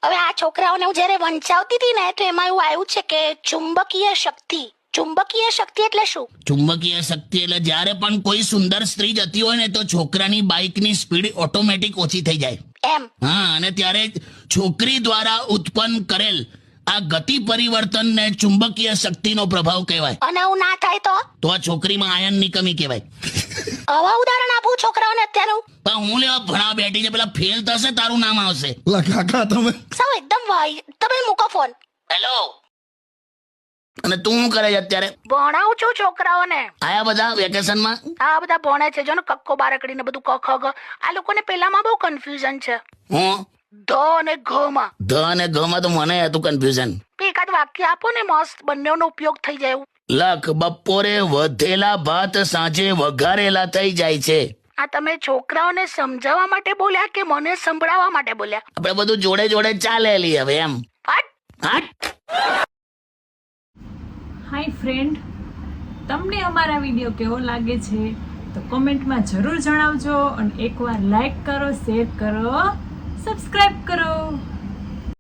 હવે આ છોકરાઓને હું જ્યારે વંચાવતી હતી ને તો એમાં એવું આવ્યું છે કે ચુંબકીય શક્તિ એટલે શું? ચુંબકીય શક્તિ એટલે જ્યારે પણ કોઈ સુંદર સ્ત્રી જતી હોય ને તો છોકરાની બાઇકની સ્પીડ ઓટોમેટિક ઓછી થઈ જાય. એમ? હા, અને ત્યારે છોકરી દ્વારા ઉત્પન્ન કરેલ આ ગતિ પરિવર્તનને ચુંબકીય શક્તિનો પ્રભાવ કહેવાય. અને આવું ના થાય તો આ છોકરીમાં આયનની કમી કહેવાય. આવા ઉદાહરણ આપું છોકરાઓને અત્યારનું? પણ હું લેવા ભણા બેઠી છે, પેલા ફેલ થશે તારું નામ આવશે. કાકા તમે સાવ એકદમ તમે મૂકો ફોન. હેલો. અને તું શું કરે છે અત્યારે? ભણાવું છું છોકરાઓને. આયા બધા વેકેશનમાં? આ બધા ભણે છે, જો ને કક્કો બારકડી ને બધું ક ખ ગ. આ લોકોને પેલામાં બહુ કન્ફ્યુઝન છે. હું ધ અને ઘ માં. ધ અને ગ માં તો મને હતું કન્ફ્યુઝન. એકાદ વાક્ય આપો ને મસ્ત, બંનેનો ઉપયોગ થઈ જાય એવું. લખ બપોરે વધેલા ભાત સાંજે વઘારેલા થઈ જાય છે. આ તમે છોકરાઓને સમજાવવા માટે બોલ્યા કે મને સંભળાવવા માટે બોલ્યા? આપણે બધું જોડે જોડે ચાલેલી હવે એમ. હટ. હાય ફ્રેન્ડ, તમને અમારા વિડીયો કેવો લાગે છે તો કોમેન્ટમાં જરૂર જણાવજો અને એકવાર લાઈક કરો, શેર કરો, સબસ્ક્રાઈબ કરો.